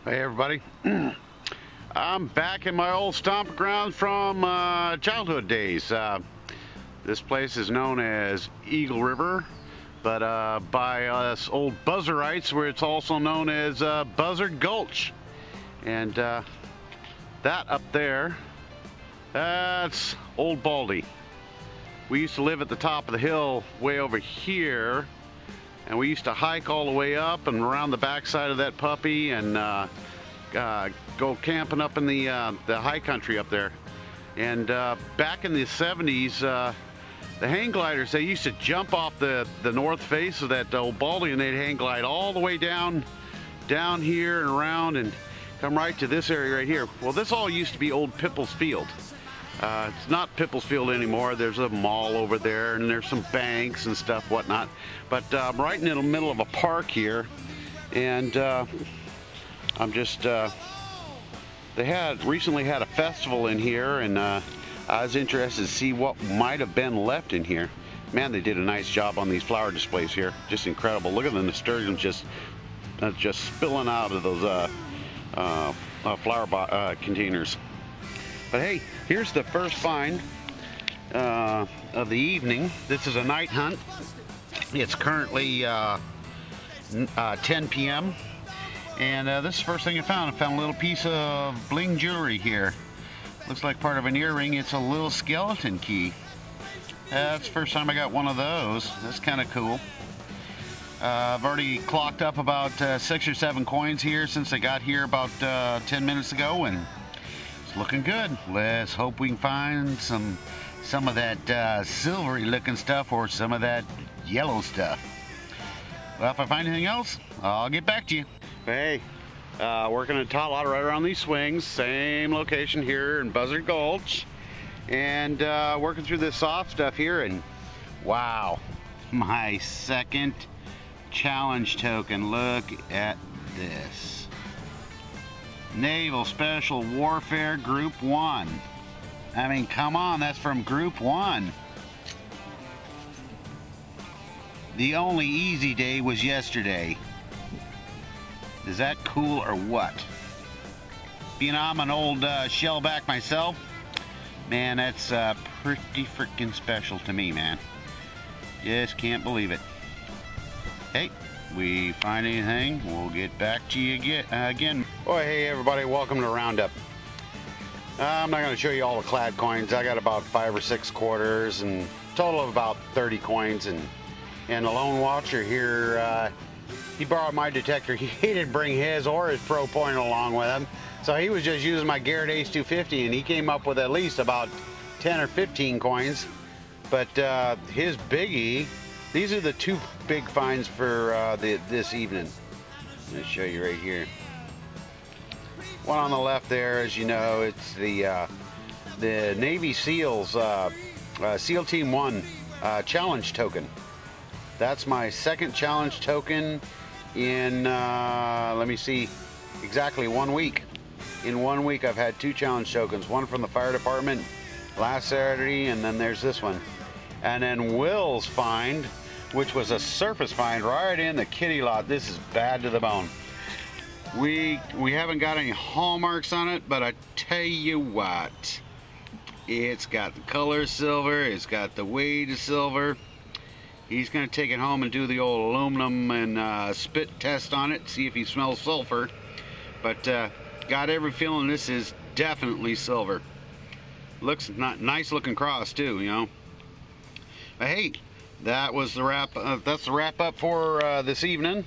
Hey everybody, I'm back in my old stomping grounds from childhood days. This place is known as Eagle River, but by us old Buzzerites, where it's also known as Buzzard Gulch. And that up there, that's Old Baldy. We used to live at the top of the hill way over here, and we used to hike all the way up and around the backside of that puppy and go camping up in the high country up there. And back in the 70s, the hang gliders, they used to jump off the north face of that Old Baldy, and they'd hang glide all the way down here and around and come right to this area right here. Well, this all used to be old Pipple's Field. It's not Pipple's Field anymore. There's a mall over there, and there's some banks and stuff, whatnot. But I'm right in the middle of a park here, and I'm just, they had recently had a festival in here, and I was interested to see what might have been left in here. Man, they did a nice job on these flower displays here. Just incredible. Look at the nasturtiums just spilling out of those flower containers. But hey, here's the first find of the evening. This is a night hunt. It's currently 10 p.m. and this is the first thing I found. I found a little piece of bling jewelry here. Looks like part of an earring. It's a little skeleton key. That's the first time I got one of those. That's kind of cool. I've already clocked up about 6 or 7 coins here since I got here about 10 minutes ago, and it's looking good. Let's hope we can find some of that silvery looking stuff or some of that yellow stuff. Well, if I find anything else, I'll get back to you. Hey, working a tot lot right around these swings, same location here in Buzzard Gulch, and working through this soft stuff here, and wow, my second challenge token. Look at this. Naval Special Warfare Group 1. I mean, come on, that's from Group 1. The only easy day was yesterday. Is that cool or what? Being I'm an old shellback myself, man, that's pretty freaking special to me, man. Just can't believe it. Hey, we find anything, we'll get back to you again. Oh, hey everybody, welcome to Roundup. I'm not going to show you all the clad coins. I got about 5 or 6 quarters and total of about 30 coins. And the lone watcher here, he borrowed my detector. He didn't bring his or his pro pointer along with him, so he was just using my Garrett Ace 250, and he came up with at least about 10 or 15 coins. But his biggie, these are the 2 big finds for this evening. Let me show you right here. One on the left there, as you know, it's the Navy SEALs SEAL Team 1 challenge token. That's my second challenge token in, let me see, exactly 1 week. In 1 week, I've had 2 challenge tokens. One from the fire department last Saturday, and then there's this one. And then Will's find, which was a surface find right in the kitty lot. This is bad to the bone. We haven't got any hallmarks on it, but I tell you what, it's got the color silver, it's got the weight of silver. He's going to take it home and do the old aluminum and spit test on it, see if he smells sulfur. But got every feeling this is definitely silver. Looks nice looking cross too, you know. But hey, that was the wrap. That's the wrap up for this evening.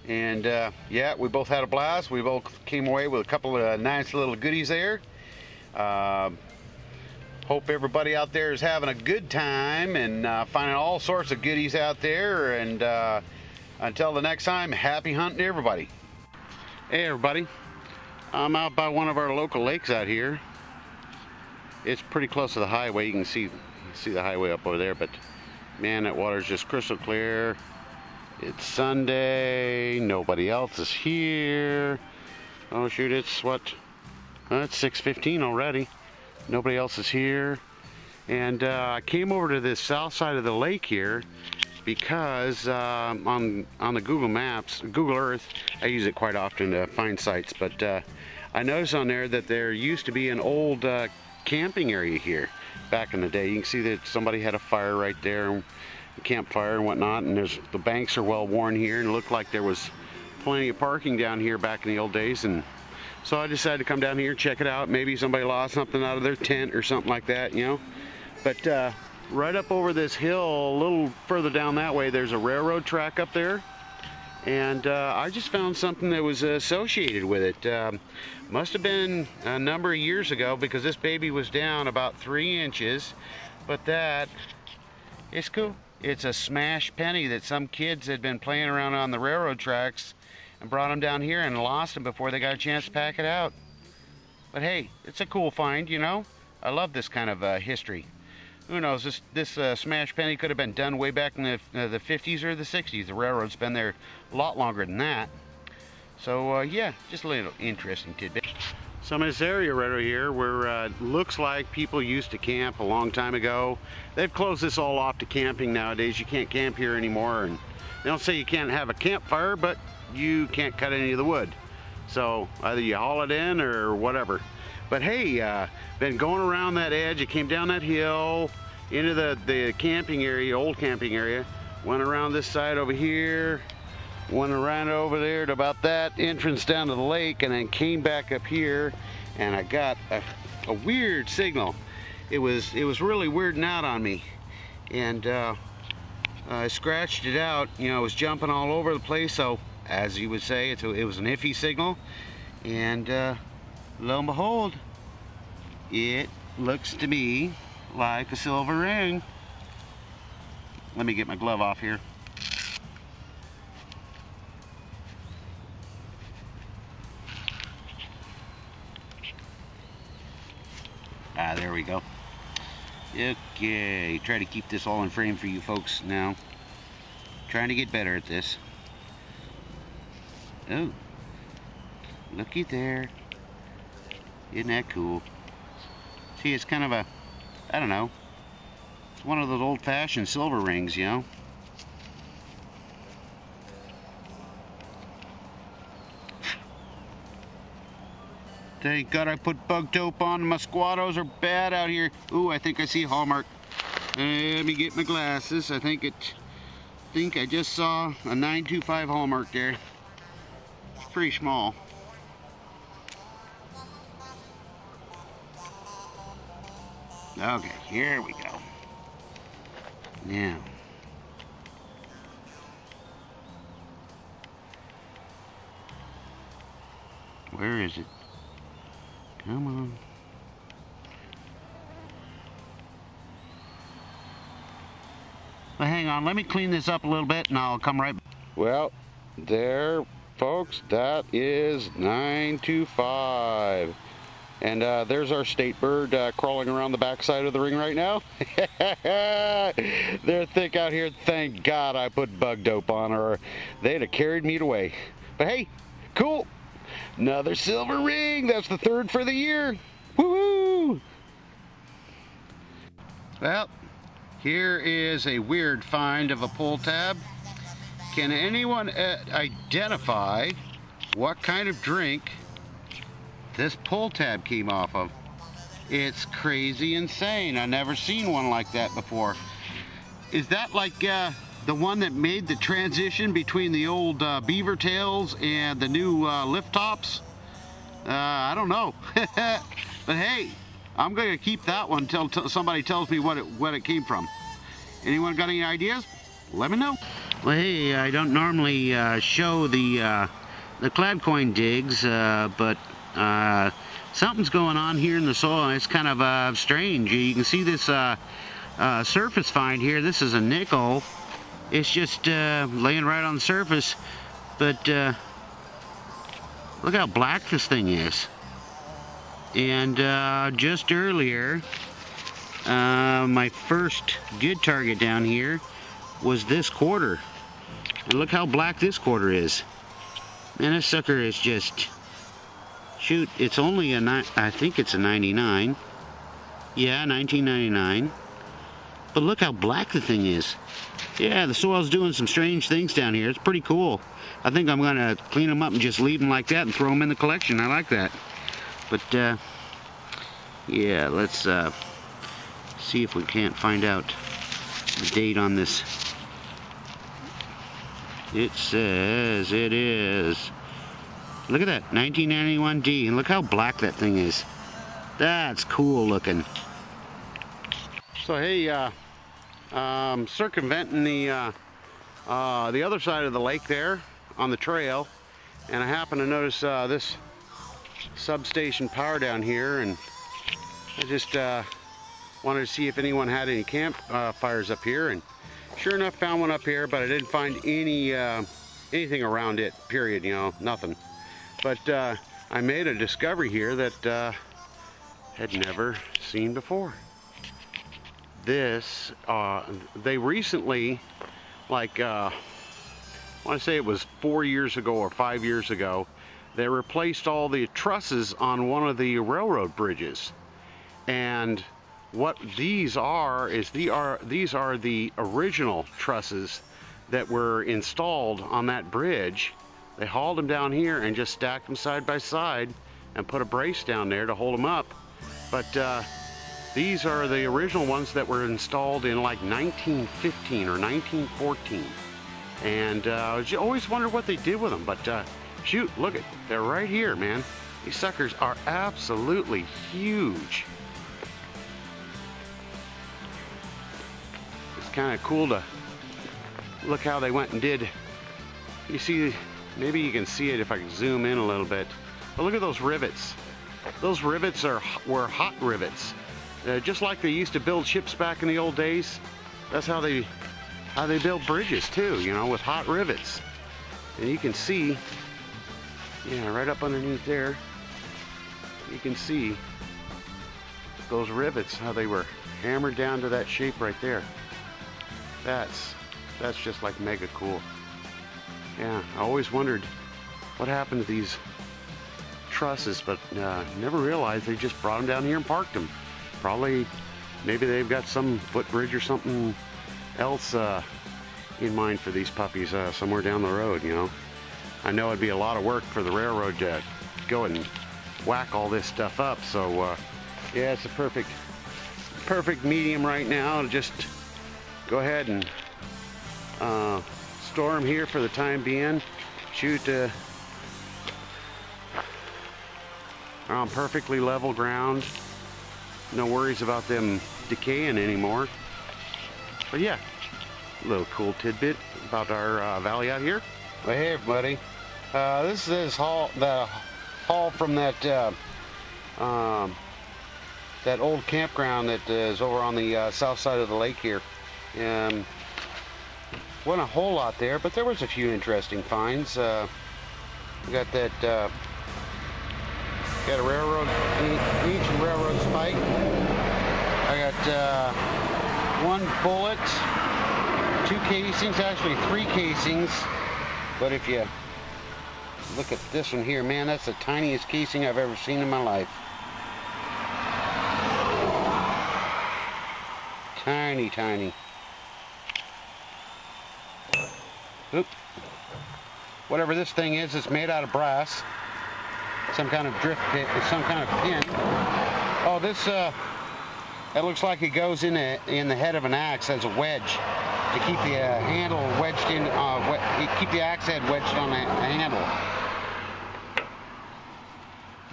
And yeah, we both had a blast. We both came away with a couple of nice little goodies there. Hope everybody out there is having a good time and finding all sorts of goodies out there. And until the next time, happy hunting, everybody. Hey, everybody. I'm out by one of our local lakes out here. It's pretty close to the highway. You can see the highway up over there, but man, that water's just crystal clear. It's Sunday. Nobody else is here. Oh shoot! It's what? It's 6:15 already. Nobody else is here. And I came over to this south side of the lake here, because on the Google Maps, Google Earth, I use it quite often to find sites, but I noticed on there that there used to be an old camping area here back in the day. You can see that somebody had a fire right there, a campfire and whatnot, and the banks are well worn here, and it looked like there was plenty of parking down here back in the old days. And so I decided to come down here, check it out. Maybe somebody lost something out of their tent or something like that, you know. But right up over this hill, a little further down that way, there's a railroad track up there. And I just found something that was associated with it. Must have been a number of years ago, because this baby was down about 3 inches. But that is cool. It's a smashed penny that some kids had been playing around on the railroad tracks and brought them down here and lost them before they got a chance to pack it out. But hey, it's a cool find, you know. I love this kind of history. Who knows, this smashed penny could have been done way back in the 50s or the 60s. The railroad's been there a lot longer than that. So yeah, just a little interesting tidbit. So I'm in this area right over here where it looks like people used to camp a long time ago. They've closed this all off to camping nowadays. You can't camp here anymore, and they don't say you can't have a campfire, but you can't cut any of the wood. So either you haul it in or whatever. But hey, been going around that edge. It came down that hill into the camping area, old camping area. Went around this side over here. Went around over there to about that entrance down to the lake, and then came back up here, and I got a weird signal. It was really weirding out on me, and I scratched it out. You know, it was jumping all over the place. So, as you would say, it was an iffy signal, and lo and behold, it looks to me like a silver ring. Let me get my glove off here. Ah, there we go. Okay, try to keep this all in frame for you folks now. Trying to get better at this. Oh, looky there. Isn't that cool? See, it's kind of a, I don't know, it's one of those old-fashioned silver rings, you know. Thank God I put bug dope on. Mosquitoes are bad out here. Ooh, I think I see Hallmark. Let me get my glasses. I think I just saw a 925 Hallmark there. It's pretty small. Okay, here we go. Now, where is it? Come on. Well, hang on, let me clean this up a little bit and I'll come right back. Well, there, folks, that is 925. And there's our state bird crawling around the backside of the ring right now. They're thick out here. Thank God I put bug dope on, or they'd have carried me away. But hey, cool. Another silver ring. That's the third for the year. Woohoo! Well, here is a weird find of a pull tab. Can anyone identify what kind of drink this pull tab came off of? It's crazy insane. I've never seen one like that before. Is that like the one that made the transition between the old beaver tails and the new lift tops? I don't know. But hey, I'm going to keep that one until somebody tells me what it came from. Anyone got any ideas? Let me know. Well, hey, I don't normally show the clad coin digs, but something's going on here in the soil, and it's kind of strange. You can see this surface find here. This is a nickel. It's just laying right on the surface, but look how black this thing is. And just earlier, my first good target down here was this quarter. And look how black this quarter is. Man, this sucker is just, shoot, it's only a I think it's a 99. Yeah, 1999. But look how black the thing is. Yeah, the soil's doing some strange things down here. It's pretty cool. I think I'm going to clean them up and just leave them like that and throw them in the collection. I like that. But, yeah, let's see if we can't find out the date on this. It says it is. Look at that, 1991D. And look how black that thing is. That's cool looking. So, hey, circumventing the other side of the lake there on the trail, and I happen to notice this substation power down here, and I just wanted to see if anyone had any camp fires up here, and sure enough found one up here, but I didn't find any anything around it, period, you know, nothing. But I made a discovery here that had never seen before. This, they recently, like, I want to say it was 4 years ago or 5 years ago, they replaced all the trusses on one of the railroad bridges. And what these are is these are the original trusses that were installed on that bridge. They hauled them down here and just stacked them side by side and put a brace down there to hold them up. But these are the original ones that were installed in like 1915 or 1914. And I always wondered what they did with them, but shoot, look at, they're right here, man. These suckers are absolutely huge. It's kind of cool to look how they went and did. You see, maybe you can see it if I can zoom in a little bit. But look at those rivets. Those rivets were hot rivets. Just like they used to build ships back in the old days. That's how they build bridges too, you know, with hot rivets. And you can see, yeah, right up underneath there, you can see those rivets, how they were hammered down to that shape right there. That's just like mega cool. Yeah, I always wondered what happened to these trusses, but never realized they just brought them down here and parked them. Probably, maybe they've got some footbridge or something else in mind for these puppies somewhere down the road, you know. I know it'd be a lot of work for the railroad to go and whack all this stuff up, so yeah, it's a perfect medium right now to just go ahead and store them here for the time being. Shoot on perfectly level ground. No worries about them decaying anymore. But yeah, a little cool tidbit about our valley out here. Well, hey everybody, this is the haul from that that old campground that is over on the south side of the lake here. Wasn't a whole lot there, but there was a few interesting finds. We got that. Got a railroad, ancient railroad spike. I got one bullet, 2 casings, actually 3 casings. But if you look at this one here, man, that's the tiniest casing I've ever seen in my life. Tiny, tiny. Oop. Whatever this thing is, it's made out of brass. Some kind of drift pin, some kind of pin. Oh, this it looks like it goes in the head of an axe as a wedge to keep the handle wedged in. Keep the axe head wedged on the handle.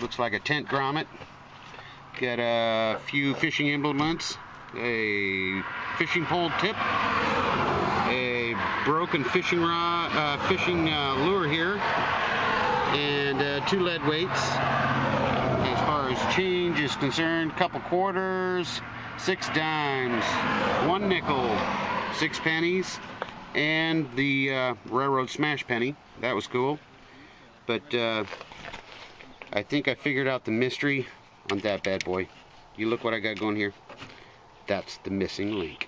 Looks like a tent grommet. Got a few fishing implements, a fishing pole tip, a broken fishing rod, lure here, and 2 lead weights. As far as change is concerned, couple quarters, 6 dimes, 1 nickel, 6 pennies, and the railroad smash penny. That was cool. But I think I figured out the mystery on that bad boy. You look what I got going here. That's the missing link.